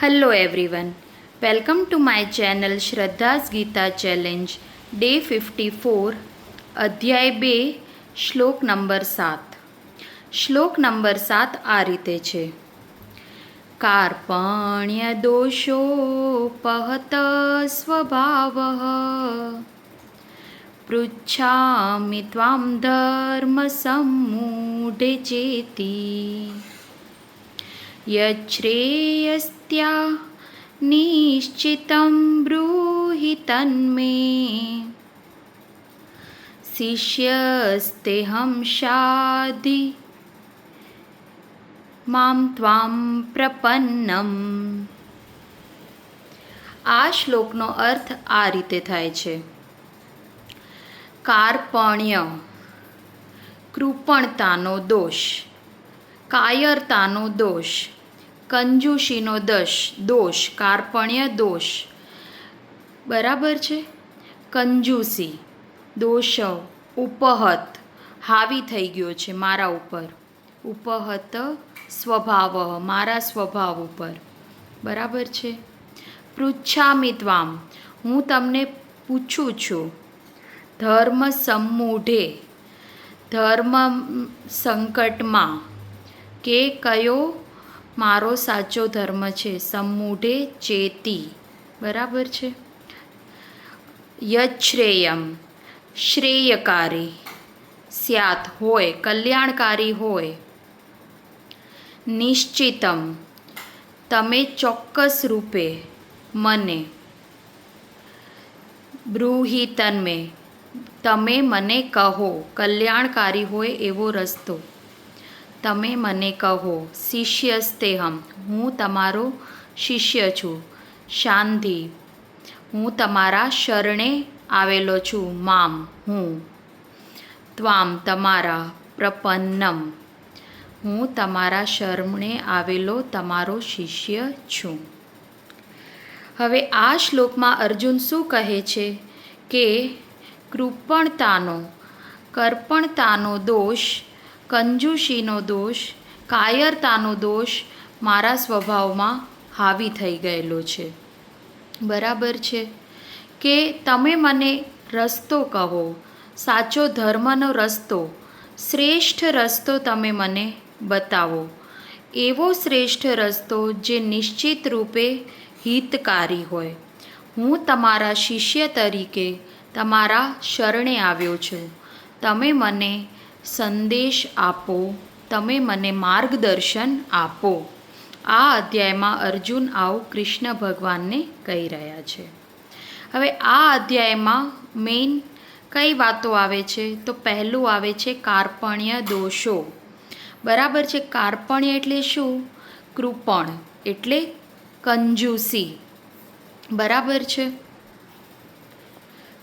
Hello everyone, welcome to my channel Shraddha's Gita Challenge, Day 54, અધ્યાય 2, શ્લોક number 7. શ્લોક number 7 આ રીતે છે. કાર્પણ્ય દોષોપહત સ્વભાવઃ પૃચ્છામિ ત્વામ ધર્મ સમ્મૂઢે ચેતી યચ્છ્રેયસ્ત્યા નિશ્ચિतं બ્રૂહિ તન્મે શિષ્યસ્તેહં શાધિ મામ ત્વામ પ્રપન્નમ. આ શ્લોકનો અર્થ આ રીતે થાય છે. કાર્પણ્ય કૃપણતાનો દોષ, કાયરતાનો દોષ, કંજૂસીનો દોષ, કાર્પણ્ય દોષ. બરાબર છે. કંજૂસી દોષ, ઉપહત હાવી થઈ ગયો છે મારા ઉપર, ઉપહત સ્વભાવ મારા સ્વભાવ ઉપર. બરાબર છે. પૃચ્છામિ ત્વામ હું તમને પૂછું છું. ધર્મ સમ્મૂઢે ધર્મ સંકટમાં, કે કયો મારો સાચો ધર્મ છે. સમ્મૂઢે ચેતી. બરાબર છે. યચ્છ્રેયમ શ્રેયકારી સ્યાત હોય, કલ્યાણકારી હોય. નિશ્ચિતમ તમે ચોક્કસ રૂપે મને, બ્રૂહિ તન્મે તમે મને કહો, કલ્યાણકારી હોય એવો રસ્તો તમે મને કહો. શિષ્યસ્તેહમ હું તમારો શિષ્ય છું. શાંતિ હું તમારા શરણે આવેલો છું. મામ હું, ત્વામ તમારા, પ્રપન્નમ હું તમારા શરણે આવેલો તમારો શિષ્ય છું. હવે આ શ્લોકમાં અર્જુન શું કહે છે કે કૃપણતાનો, કર્પણતાનો દોષ, કંજૂસીનો દોષ, કાયરતાનો દોષ મારા સ્વભાવમાં હાવી થઈ ગયેલો છે. બરાબર છે. કે તમે મને રસ્તો કહો, સાચો ધર્મનો રસ્તો, શ્રેષ્ઠ રસ્તો તમે મને બતાવો. એવો શ્રેષ્ઠ રસ્તો જે નિશ્ચિત રૂપે હિતકારી હોય. હું તમારા શિષ્ય તરીકે તમારા શરણે આવ્યો છું. તમે મને સંદેશ આપો, તમે મને માર્ગદર્શન આપો. આ અધ્યાયમાં અર્જુન આવું કૃષ્ણ ભગવાનને કહી રહ્યા છે. હવે આ અધ્યાયમાં મેઇન કઈ વાતો આવે છે તો પહેલું આવે છે કાર્પણ્ય દોષો. બરાબર છે. કાર્પણ્ય એટલે શું? કૃપણ એટલે કંજૂસી. બરાબર છે.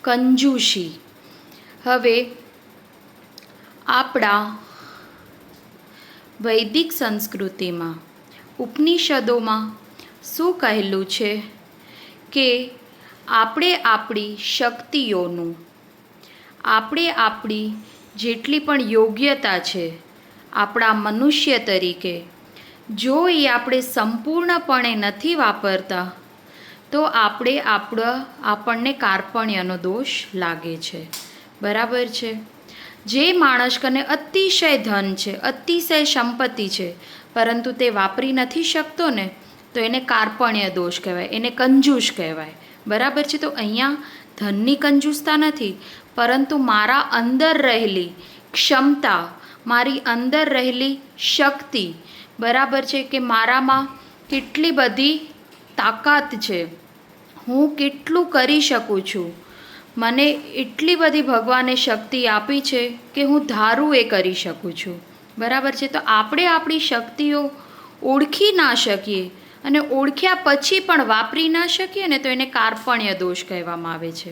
કંજૂસી. હવે આપણા વૈદિક સંસ્કૃતિમાં, ઉપનિષદોમાં શું કહેલું છે કે આપણે આપણી શક્તિઓનું, આપણે આપણી જેટલી પણ યોગ્યતા છે આપણા મનુષ્ય તરીકે, જો એ આપણે સંપૂર્ણપણે નથી વાપરતા તો આપણને કાર્પણ્યનો દોષ લાગે છે. બરાબર છે. જે માણસ કને અતિશય ધન છે, અતિશય સંપત્તિ છે, પરંતુ તે વાપરી નથી શકતો ને, તો એને કાર્પણ્ય દોષ કહેવાય, એને કંજૂસ કહેવાય. બરાબર છે. તો અહીંયા ધનની કંજૂસતા નથી, પરંતુ મારા અંદર રહેલી ક્ષમતા, મારી અંદર રહેલી શક્તિ, બરાબર છે, કે મારામાં કેટલી બધી તાકાત છે, હું કેટલું કરી શકું છું, મને એટલી બધી ભગવાને શક્તિ આપી છે કે હું ધારું એ કરી શકું છું. બરાબર છે. તો આપણે આપણી શક્તિઓ ઓળખી ના શકીએ અને ઓળખ્યા પછી પણ વાપરી ના શકીએ ને, તો એને કાર્પણ્ય દોષ કહેવામાં આવે છે.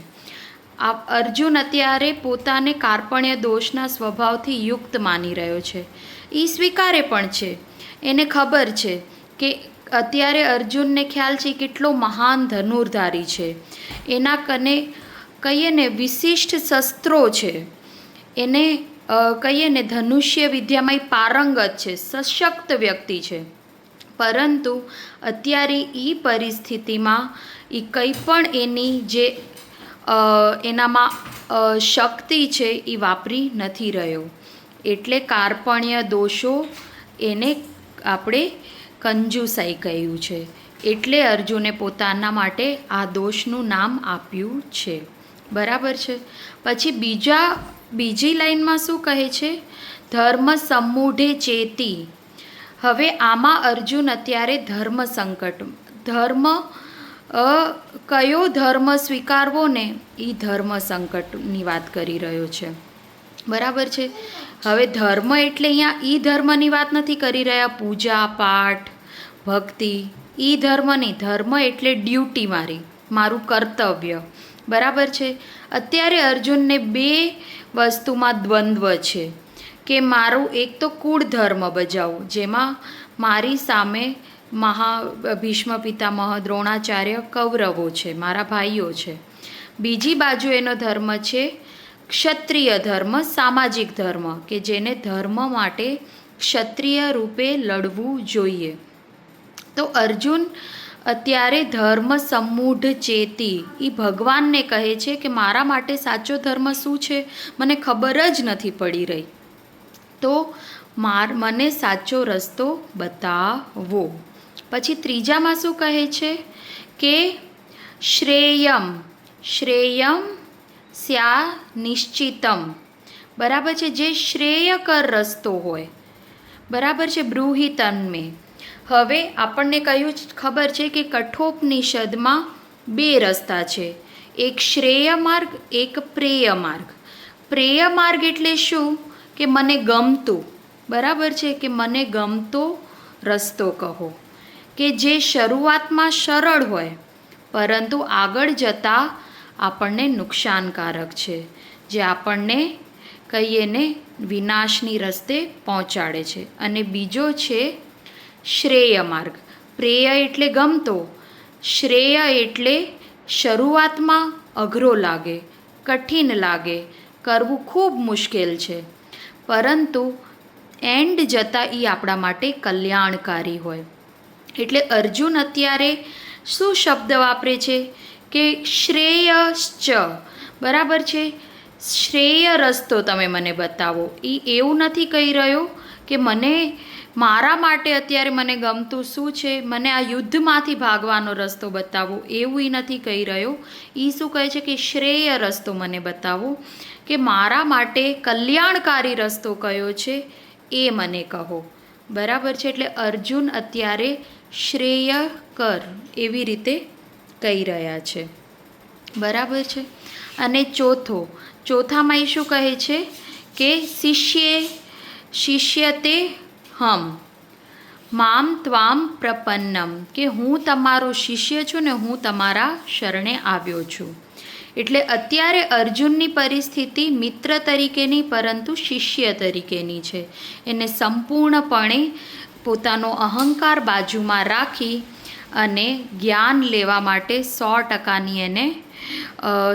અર્જુન અત્યારે પોતાને કાર્પણ્ય દોષના સ્વભાવથી યુક્ત માની રહ્યો છે. એ સ્વીકારે પણ છે. એને ખબર છે કે અત્યારે અર્જુનને ખ્યાલ છે કેટલો મહાન ધનુર્ધારી છે, એના કને કહીએ ને વિશિષ્ટ શસ્ત્રો છે, એને કહીએ ને ધનુષ્ય વિદ્યામાં પારંગત છે, સશક્ત વ્યક્તિ છે. પરંતુ અત્યારે એ પરિસ્થિતિમાં એ કંઈ પણ એની જે એનામાં શક્તિ છે એ વાપરી નથી રહ્યો, એટલે કાર્પણ્ય દોષો એને આપણે કંજુસાઈ કહ્યું છે. એટલે અર્જુને પોતાના માટે આ દોષનું નામ આપ્યું છે. બરાબર છે. પછી બીજી લાઈનમાં શું કહે છે? ધર્મ સમૂઢે ચેતી. હવે આમાં અર્જુન અત્યારે ધર્મ સંકટ, કયો ધર્મ સ્વીકારવો ને એ ધર્મ સંકટની વાત કરી રહ્યો છે. બરાબર છે. હવે ધર્મ એટલે અહીંયા ઈ ધર્મની વાત નથી કરી રહ્યા, પૂજા પાઠ ભક્તિ ઈ ધર્મ નહીં. ધર્મ એટલે ડ્યુટી, મારું કર્તવ્ય. બરાબર છે. અત્યારે અર્જુનને બે વસ્તુમાં દ્વંદ્વ છે કે મારું એક તો કુળ ધર્મ બજાવું, જેમાં મારી સામે ભીષ્મ પિતામહ, દ્રોણાચાર્ય, કૌરવો છે, મારા ભાઈઓ છે. બીજી બાજુ એનો ધર્મ છે ક્ષત્રિય ધર્મ, સામાજિક ધર્મ, કે જેને ધર્મ માટે ક્ષત્રિય રૂપે લડવું જોઈએ. તો અર્જુન અત્યારે ધર્મ સમૂઢ ચેતી, એ ભગવાનને કહે છે કે મારા માટે સાચો ધર્મ શું છે મને ખબર જ નથી પડી રહી, તો મને સાચો રસ્તો બતાવો. પછી ત્રીજામાં શું કહે છે કે શ્રેયમ સ્યા નિશ્ચિતમ. બરાબર છે. જે શ્રેયકર રસ્તો હોય. બરાબર છે. બ્રૂહિતન્મે. હવે આપણને ખબર છે કે કઠોપનિષદમાં બે રસ્તા છે, એક શ્રેય માર્ગ, એક પ્રેય માર્ગ. પ્રેય માર્ગ એટલે શું? કે મને ગમતું. બરાબર છે. કે મને ગમતો રસ્તો કહો, કે જે શરૂઆતમાં સરળ હોય પરંતુ આગળ જતાં આપણને નુકસાનકારક છે, જે આપણને કહીએ ને વિનાશની રસ્તે પહોંચાડે છે. અને બીજો છે શ્રેય માર્ગ. પ્રેય એટલે ગમતો, શ્રેય એટલે શરૂઆતમાં અઘરો લાગે, કઠિન લાગે, કરવું ખૂબ મુશ્કેલ છે, પરંતુ એન્ડ જતાં એ આપણા માટે કલ્યાણકારી હોય. એટલે અર્જુન અત્યારે શું શબ્દ વાપરે છે કે શ્રેયશ્ચ. બરાબર છે. શ્રેય રસ્તો તમે મને બતાવો. એ એવું નથી કહી રહ્યો કે મારા માટે અત્યારે મને ગમતું શું છે, મને આ યુદ્ધમાંથી ભાગવાનો રસ્તો બતાવો, એવું એ નથી કહી રહ્યો. એ શું કહે છે કે શ્રેય રસ્તો મને બતાવો, કે મારા માટે કલ્યાણકારી રસ્તો કયો છે એ મને કહો. બરાબર છે. એટલે અર્જુન અત્યારે શ્રેય કર એવી રીતે કહી રહ્યા છે. બરાબર છે. અને ચોથામાં એ શું કહે છે કે શિષ્યતે હમ મામ ત્વામ પ્રપન્નમ, કે હું તમારો શિષ્ય છું ને હું તમારા શરણે આવ્યો છું. એટલે અત્યારે અર્જુનની પરિસ્થિતિ મિત્ર તરીકેની પરંતુ શિષ્ય તરીકેની છે. એને સંપૂર્ણપણે પોતાનો અહંકાર બાજુમાં રાખી અને જ્ઞાન લેવા માટે 100%ની એને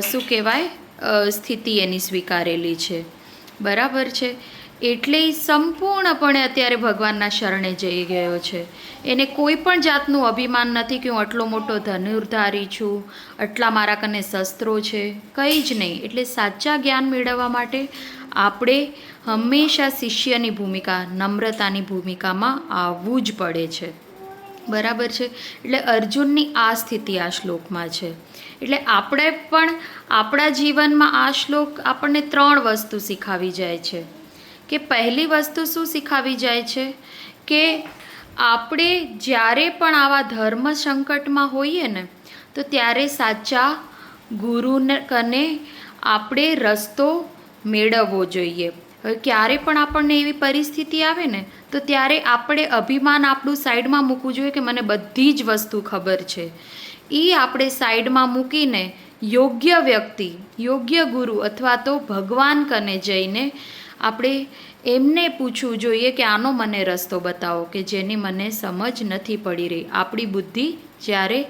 શું કહેવાય સ્થિતિ એની સ્વીકારેલી છે. બરાબર છે. એટલે એ સંપૂર્ણપણે અત્યારે ભગવાનના શરણે જઈ ગયો છે. એને કોઈ પણ જાતનું અભિમાન નથી કે હું આટલો મોટો ધનુર્ધારી છું, આટલા મારા કને શસ્ત્રો છે, કંઈ જ નહીં. એટલે સાચા જ્ઞાન મેળવવા માટે આપણે હંમેશા શિષ્યની ભૂમિકા, નમ્રતાની ભૂમિકામાં આવવું જ પડે છે. બરાબર છે. એટલે અર્જુનની આ સ્થિતિ આ શ્લોકમાં છે. એટલે આપણે પણ આપણા જીવનમાં આ શ્લોક આપણને 3 વસ્તુ શીખવી જાય છે. કે પહેલી વસ્તુ શું શીખવી જાય છે કે આપણે જ્યારે પણ આવા ધર્મ સંકટમાં હોઈએ ને તો ત્યારે સાચા ગુરુને કને આપણે રસ્તો મેળવવો જોઈએ. હવે ક્યારે પણ આપણને એવી પરિસ્થિતિ આવે ને તો ત્યારે આપણે અભિમાન આપણું સાઈડમાં મૂકવું જોઈએ કે મને બધી જ વસ્તુ ખબર છે. એ આપણે સાઈડમાં મૂકીને યોગ્ય વ્યક્તિ, યોગ્ય ગુરુ અથવા તો ભગવાન કને જઈને આપણે એમને પૂછવું જોઈએ કે આનો મને રસ્તો બતાવો, કે જેની મને સમજ નથી પડી રહી. આપણી બુદ્ધિ જ્યારે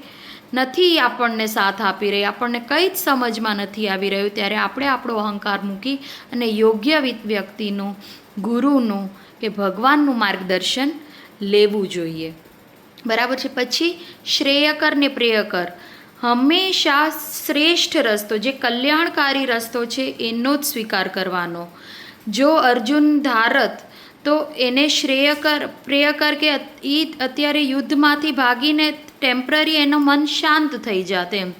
નથી આપણને સાથ આપી રહી, આપણને કંઈ જ સમજમાં નથી આવી રહ્યું, ત્યારે આપણે આપણો અહંકાર મૂકી અને યોગ્ય વ્યક્તિનું, ગુરુનું કે ભગવાનનું માર્ગદર્શન લેવું જોઈએ. બરાબર છે. પછી શ્રેયકર ને પ્રેયકર, હંમેશા શ્રેષ્ઠ રસ્તો, જે કલ્યાણકારી રસ્તો છે એનો જ સ્વીકાર કરવાનો. જો અર્જુન ધારત તો એને શ્રેયકર પ્રેયકર કે એ અત્યારે યુદ્ધમાંથી ભાગીને ટેમ્પરરી એનું મન શાંત થઈ જાત, એમ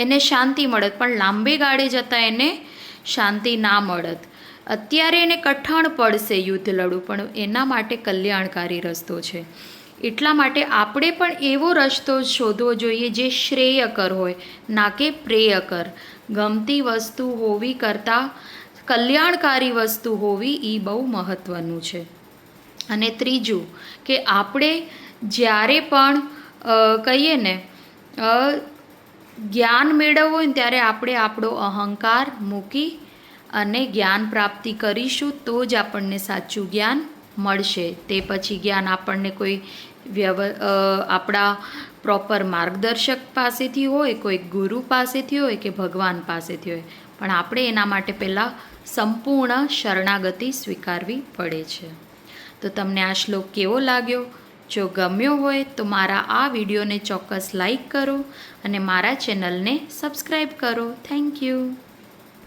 એને શાંતિ મળત, પણ લાંબે ગાળે જતાં એને શાંતિ ના મળત. અત્યારે એને કઠણ પડશે યુદ્ધ લડવું, પણ એના માટે કલ્યાણકારી રસ્તો છે. એટલા માટે આપણે પણ એવો રસ્તો શોધવો જોઈએ જે શ્રેયકર હોય, ના કે પ્રેયકર. ગમતી વસ્તુ હોવી કરતાં કલ્યાણકારી વસ્તુ હોવી એ બહુ મહત્ત્વનું છે. અને ત્રીજું કે આપણે જ્યારે પણ કહીએ ને જ્ઞાન મેળવવું હોય ને ત્યારે આપણે આપણો અહંકાર મૂકી અને જ્ઞાન પ્રાપ્તિ કરીશું તો જ આપણને સાચું જ્ઞાન મળશે. તે પછી જ્ઞાન આપણને કોઈ આપણા પ્રોપર માર્ગદર્શક પાસેથી હોય, કોઈ ગુરુ પાસેથી હોય કે ભગવાન પાસેથી હોય, પણ આપણે એના માટે પહેલાં સંપૂર્ણ શરણાગતિ સ્વીકારવી પડે છે. તો તમને આ શ્લોક કેવો લાગ્યો? જો ગમ્યો હોય તો મારા આ વિડીયોને ચોક્કસ લાઈક કરો અને મારા ચેનલને સબસ્ક્રાઈબ કરો. Thank you.